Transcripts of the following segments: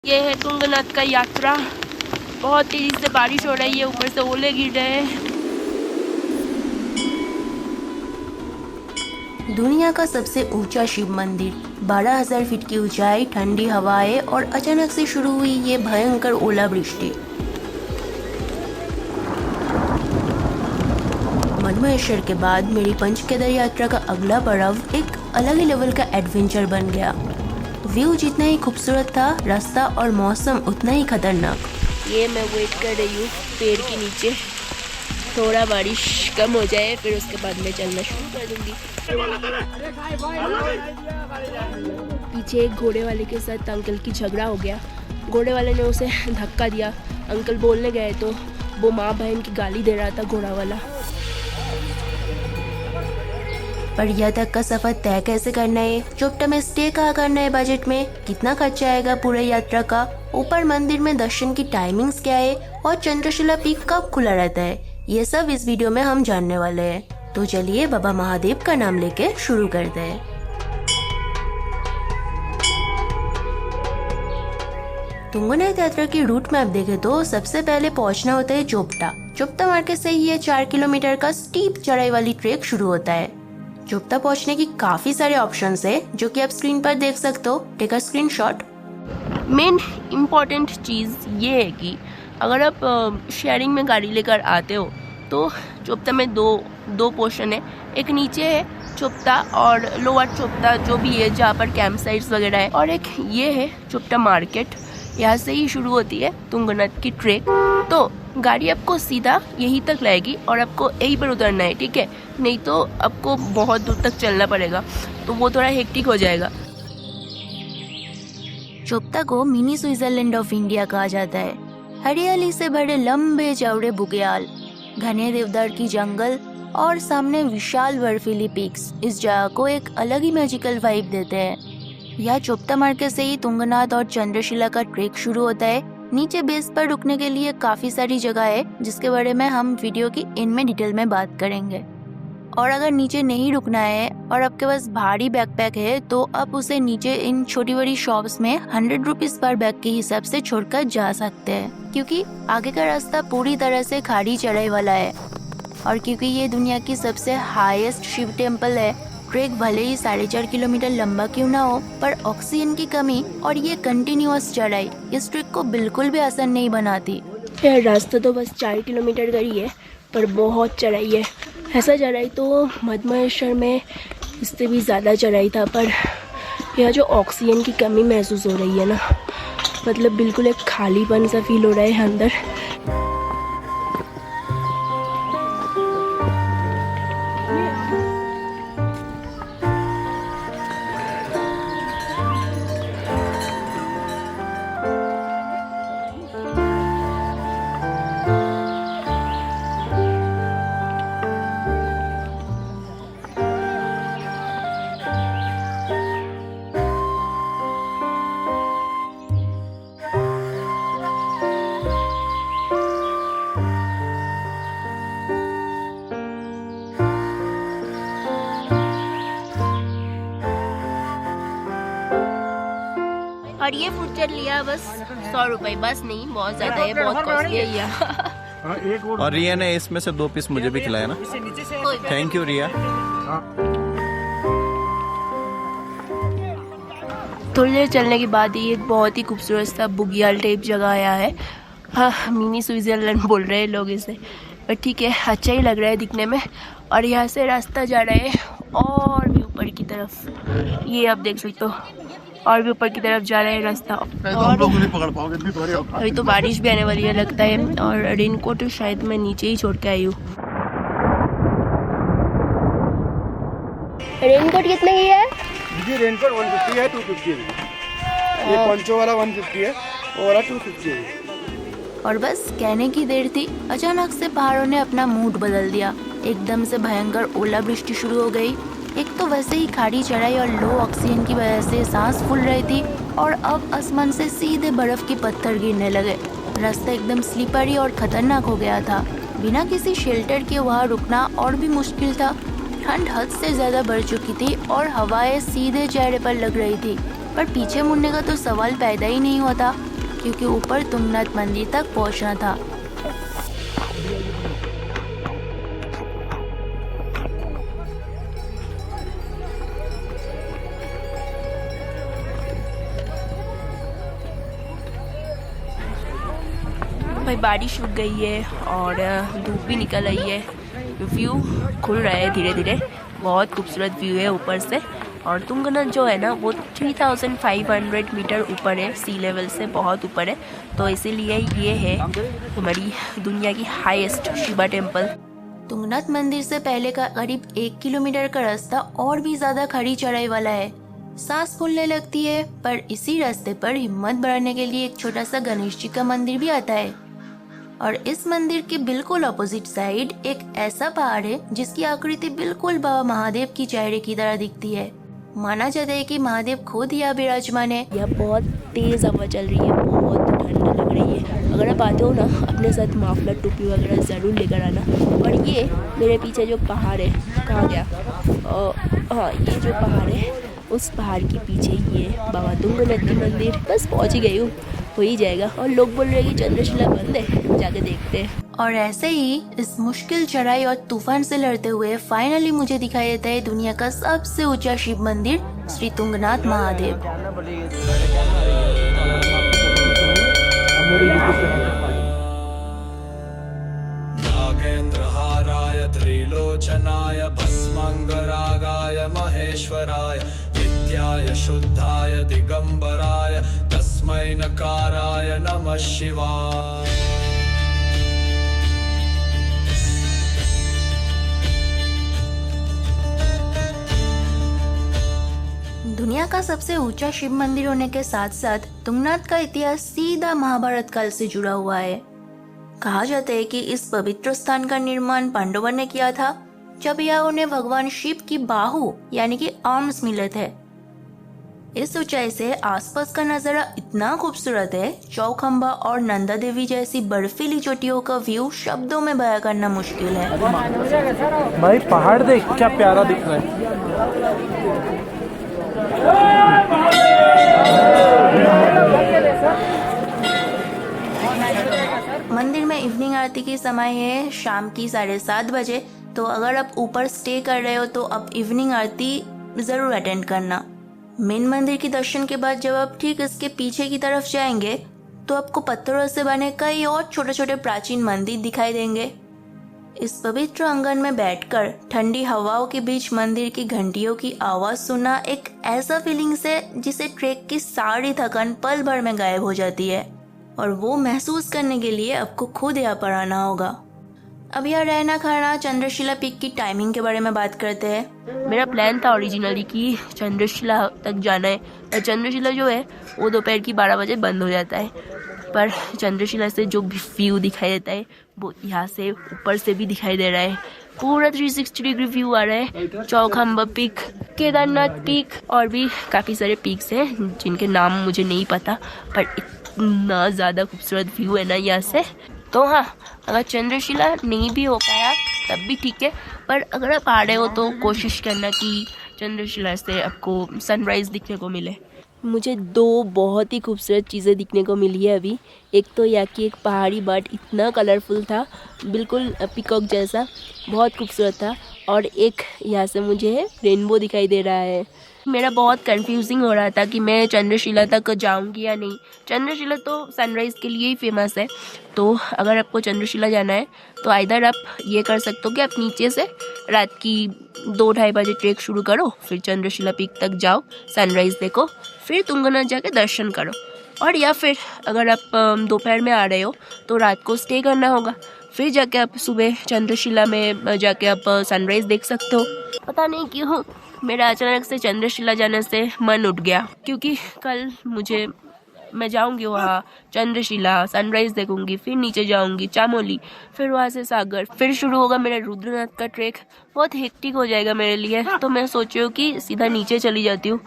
ये है तुंगनाथ का यात्रा। बहुत तेजी से बारिश हो रही है, ऊपर से ओले गिर रहे हैं। दुनिया का सबसे ऊंचा शिव मंदिर, 12,000 फीट की ऊंचाई, ठंडी हवाएं और अचानक से शुरू हुई ये भयंकर ओलावृष्टि। मधमहेश्वर के बाद मेरी पंचकेदार यात्रा का अगला पड़ाव एक अलग ही लेवल का एडवेंचर बन गया। व्यू जितना ही खूबसूरत था, रास्ता और मौसम उतना ही खतरनाक। ये मैं वेट कर रही हूँ पेड़ के नीचे, थोड़ा बारिश कम हो जाए फिर उसके बाद मैं चलना शुरू कर दूंगी। पीछे एक घोड़े वाले के साथ अंकल की झगड़ा हो गया। घोड़े वाले ने उसे धक्का दिया। अंकल बोलने गए तो वो माँ बहन की गाली दे रहा था घोड़ा वाला। पर यहाँ तक का सफर तय कैसे करना है, चोपटा में स्टे कहाँ करना है, बजट में कितना खर्चा आएगा पूरे यात्रा का, ऊपर मंदिर में दर्शन की टाइमिंग्स क्या है और चंद्रशिला पीक कब खुला रहता है, ये सब इस वीडियो में हम जानने वाले हैं। तो चलिए बाबा महादेव का नाम लेके शुरू करते हैं। तुंगनाथ यात्रा की रूट मैप देखे तो सबसे पहले पहुंचना होता है चोपटा। चोपटा मार्केट से ही ये 4 किलोमीटर का स्टीप चढ़ाई वाली ट्रैक शुरू होता है। चोपटा पहुंचने की काफी सारे ऑप्शंस है जो कि आप स्क्रीन पर देख सकते हो। Take a screenshot. Main important चीज़ ये है कि अगर आप शेयरिंग में गाड़ी लेकर आते हो तो चोपता में दो पोर्शन है। एक नीचे है चोपता और लोअर चोपता जो भी है जहाँ पर कैंप साइट्स वगैरह है, और एक ये है चोपटा मार्केट। यहाँ से ही शुरू होती है तुंगनाथ की ट्रेक। तो गाड़ी आपको सीधा यहीं तक लाएगी और आपको यहीं पर उतरना है, ठीक है? नहीं तो आपको बहुत दूर तक चलना पड़ेगा, तो वो थोड़ा हेक्टिक हो जाएगा। चोपता को मिनी स्विट्जरलैंड ऑफ इंडिया कहा जाता है। हरियाली से भरे लंबे चौड़े बुग्याल, घने देवदार की जंगल और सामने विशाल बर्फीली पीक्स इस जगह को एक अलग ही मैजिकल वाइब देते हैं। यह चोपता मार्केट से ही तुंगनाथ और चंद्रशिला का ट्रेक शुरू होता है। नीचे बेस पर रुकने के लिए काफी सारी जगह है जिसके बारे में हम वीडियो की इनमें डिटेल में बात करेंगे। और अगर नीचे नहीं रुकना है और आपके पास भारी बैकपैक है तो आप उसे नीचे इन छोटी बड़ी शॉप्स में 100 रुपीज पर बैग के हिसाब से छोड़कर जा सकते हैं, क्योंकि आगे का रास्ता पूरी तरह से खाड़ी चढ़ाई वाला है। और क्योंकि ये दुनिया की सबसे हाईएस्ट शिव टेम्पल है, ट्रेक भले ही 4.5 किलोमीटर लंबा क्यों ना हो, पर ऑक्सीजन की कमी और ये कंटिन्यूअस चढ़ाई इस ट्रेक को बिल्कुल भी आसान नहीं बनाती। यार रास्ता तो बस 4 किलोमीटर का ही है, पर बहुत चढ़ाई है। ऐसा चढ़ाई तो मधमहेश्वर में इससे भी ज़्यादा चढ़ाई था, पर यह जो ऑक्सीजन की कमी महसूस हो रही है ना, मतलब बिल्कुल एक खालीपन सा फील हो रहा है अंदर। और ये फूड लिया बस 100 रुपए, बस नहीं बहुत ज़्यादा है, बहुत कॉस्टली है ये। और रिया ने इसमें से 2 पीस मुझे भी खिलाया ना, थैंक यू रिया। थोड़ी देर चलने के बाद ही एक बहुत ही खूबसूरत सा बुग्याल टाइप जगह आया है। हाँ, मिनी स्विट्जरलैंड बोल रहे हैं लोग इसे, पर ठीक है, अच्छा ही लग रहा है दिखने में। और यहाँ से रास्ता जा रहा है और भी ऊपर की तरफ, ये आप देख सकते हो, और भी ऊपर की तरफ जा रहा है रास्ता। अभी तो बारिश भी आने वाली है लगता है, और रेनकोट शायद मैं नीचे ही छोड़ के आई हूँ। रेनकोट कितने की है? जी रेनकोट 150 है, 250 है। ये पंचो वाला 150 है, वो वाला 250 है। और बस कहने की देर थी, अचानक से पहाड़ों ने अपना मूड बदल दिया। एकदम से भयंकर ओलावृष्टि शुरू हो गई। एक तो वैसे ही खाड़ी चढ़ाई और लो ऑक्सीजन की वजह से सांस फूल रही थी, और अब आसमान से सीधे बर्फ के पत्थर गिरने लगे। रास्ता एकदम स्लिपरी और खतरनाक हो गया था। बिना किसी शेल्टर के वहाँ रुकना और भी मुश्किल था। ठंड हद से ज्यादा बढ़ चुकी थी और हवाएं सीधे चेहरे पर लग रही थी, पर पीछे मुड़ने का तो सवाल पैदा ही नहीं हुआ था। क्योंकि ऊपर तुंगनाथ मंदिर तक पहुंचना था। भाई बारिश रुक गई है और धूप भी निकल आई है। व्यू खुल रहा है धीरे धीरे। बहुत खूबसूरत व्यू है ऊपर से। और तुंगनाथ जो है ना वो 3500 मीटर ऊपर है, सी लेवल से बहुत ऊपर है। तो इसीलिए ये है हमारी दुनिया की हाईएस्ट शिवा टेम्पल। तुंगनाथ मंदिर से पहले का करीब 1 किलोमीटर का रास्ता और भी ज्यादा खड़ी चढ़ाई वाला है। सांस फूलने लगती है, पर इसी रास्ते पर हिम्मत बढ़ाने के लिए एक छोटा सा गणेश जी का मंदिर भी आता है। और इस मंदिर के बिल्कुल अपोजिट साइड एक ऐसा पहाड़ है जिसकी आकृति बिल्कुल बाबा महादेव की चेहरे की तरह दिखती है। माना जाता है कि महादेव खुद यहाँ विराजमान है। यहाँ बहुत तेज हवा चल रही है, बहुत ठंड लग रही है। अगर आप आते हो ना अपने साथ माफलर टोपी वगैरह ज़रूर लेकर आना। और ये मेरे पीछे जो पहाड़ है, कहाँ गया, हाँ ये जो पहाड़ है उस पहाड़ के पीछे ये बाबा तुंगनाथ की मंदिर। बस पहुँच ही गई हूँ, हो ही जाएगा। और लोग बोल रहे हैं कि चंद्रशिला बंद है, जाके देखते हैं। और ऐसे ही इस मुश्किल चढ़ाई और तूफान से लड़ते हुए फाइनली मुझे दिखाई देता है दुनिया का सबसे ऊंचा शिव मंदिर श्री तुंगनाथ महादेव। नागेन्द्रहाराय त्रिलोचनाय भस्मांगरागाय महेश्वराय नित्याय शुद्धाय दिगंबराय तस्मै नकाराय नमः शिवाय। दुनिया का सबसे ऊंचा शिव मंदिर होने के साथ साथ तुंगनाथ का इतिहास सीधा महाभारत काल से जुड़ा हुआ है। कहा जाता है कि इस पवित्र स्थान का निर्माण पांडवों ने किया था जब यह उन्हें भगवान शिव की बाहु यानी कि आर्म्स मिले थे। इस ऊंचाई से आसपास का नजारा इतना खूबसूरत है, चौखंबा और नंदा देवी जैसी बर्फीली चोटियों का व्यू शब्दों में बयां करना मुश्किल है। भाई पहाड़ देख क्या प्यारा दिख रहा है। मंदिर में इवनिंग आरती की समय है शाम की 7:30 बजे। तो अगर आप ऊपर स्टे कर रहे हो तो आप इवनिंग आरती जरूर अटेंड करना। मेन मंदिर के दर्शन के बाद जब आप ठीक इसके पीछे की तरफ जाएंगे तो आपको पत्थरों से बने कई और छोटे छोटे प्राचीन मंदिर दिखाई देंगे। इस पवित्र आंगन में बैठकर ठंडी हवाओं के बीच मंदिर की घंटियों की आवाज सुनना एक ऐसा फीलिंग्स है जिसे ट्रेक की सारी थकान पल भर में गायब हो जाती है। और वो महसूस करने के लिए आपको खुद यहाँ पर आना होगा। अब यहाँ रहना खाना चंद्रशिला पीक की टाइमिंग के बारे में बात करते हैं। मेरा प्लान था ओरिजिनली कि चंद्रशिला तक जाना है। और चंद्रशिला जो है वो दोपहर की 12 बजे बंद हो जाता है। पर चंद्रशिला से जो भी व्यू दिखाई देता है वो यहाँ से ऊपर से भी दिखाई दे रहा है। पूरा 360 डिग्री व्यू आ रहा है। चौखंबा पीक, केदारनाथ पीक और भी काफ़ी सारे पीक्स हैं जिनके नाम मुझे नहीं पता, पर इतना ज़्यादा खूबसूरत व्यू है ना यहाँ से। तो हाँ, अगर चंद्रशिला नहीं भी हो पाया तब भी ठीक है, पर अगर आप आ रहे हो तो कोशिश करना कि चंद्रशिला से आपको सनराइज़ दिखने को मिले। मुझे 2 बहुत ही खूबसूरत चीज़ें दिखने को मिली है अभी। एक तो यहाँ की एक पहाड़ी बर्ड इतना कलरफुल था, बिल्कुल पिकॉक जैसा, बहुत खूबसूरत था। और एक यहाँ से मुझे रेनबो दिखाई दे रहा है। मेरा बहुत कंफ्यूजिंग हो रहा था कि मैं चंद्रशिला तक जाऊंगी या नहीं। चंद्रशिला तो सनराइज़ के लिए ही फेमस है। तो अगर आपको चंद्रशिला जाना है तो आइदर आप ये कर सकते हो कि आप नीचे से रात की 2-2:30 बजे ट्रेक शुरू करो, फिर चंद्रशिला पीक तक जाओ, सनराइज़ देखो, फिर तुंगनाथ जाके दर्शन करो। और या फिर अगर आप दोपहर में आ रहे हो तो रात को स्टे करना होगा, फिर जाके आप सुबह चंद्रशिला में जाके आप सनराइज़ देख सकते हो। पता नहीं क्यों मेरा अचानक से चंद्रशिला जाने से मन उठ गया, क्योंकि कल मैं जाऊंगी वहाँ चंद्रशिला, सनराइज़ देखूंगी, फिर नीचे जाऊंगी चामोली, फिर वहाँ से सागर, फिर शुरू होगा मेरा रुद्रनाथ का ट्रैक। बहुत हेक्टिक हो जाएगा मेरे लिए। तो मैं सोच रही हूँ कि सीधा नीचे चली जाती हूँ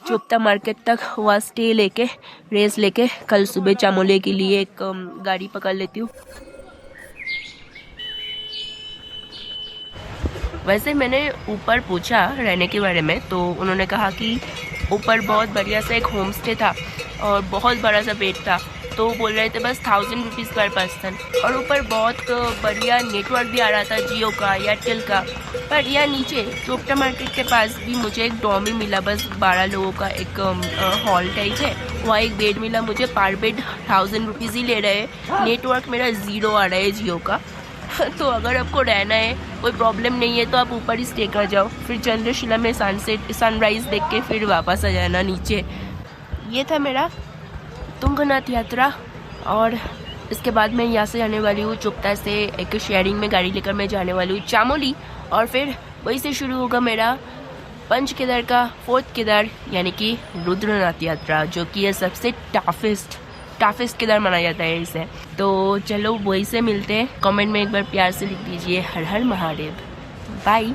चोपता मार्केट तक, वहाँ स्टे लेके रेस लेके कल सुबह चामोली के लिए एक गाड़ी पकड़ लेती हूँ। वैसे मैंने ऊपर पूछा रहने के बारे में, तो उन्होंने कहा कि ऊपर बहुत बढ़िया सा एक होम स्टे था और बहुत बड़ा सा बेड था तो बोल रहे थे बस 1000 रुपीज़ पर पर्सन, और ऊपर बहुत बढ़िया नेटवर्क भी आ रहा था जियो का, एयरटेल का। पर यहाँ नीचे चोपटा मार्केट के पास भी मुझे एक डॉमी मिला, बस 12 लोगों का एक हॉल टाइप है, वहाँ एक बेड मिला मुझे। पर बेड 1000 रुपीज़ ही ले रहे हैं। नेटवर्क मेरा 0 आ रहा है जियो का। तो अगर आपको रहना है, कोई प्रॉब्लम नहीं है, तो आप ऊपर ही स्टे कर जाओ, फिर चंद्रशिला में सनराइज़ देख के फिर वापस आ जाना नीचे। ये था मेरा तुंगनाथ यात्रा, और इसके बाद मैं यहाँ से जाने वाली हूँ चोपता से एक शेयरिंग में गाड़ी लेकर मैं जाने वाली हूँ चामोली, और फिर वहीं से शुरू होगा मेरा पंच केदार का 4th केदार यानी कि रुद्रनाथ यात्रा, जो कि ये सबसे टाफेस्ट केदार माना जाता है इसे। तो चलो वहीं से मिलते हैं। कमेंट में एक बार प्यार से लिख दीजिए हर हर महादेव। बाय।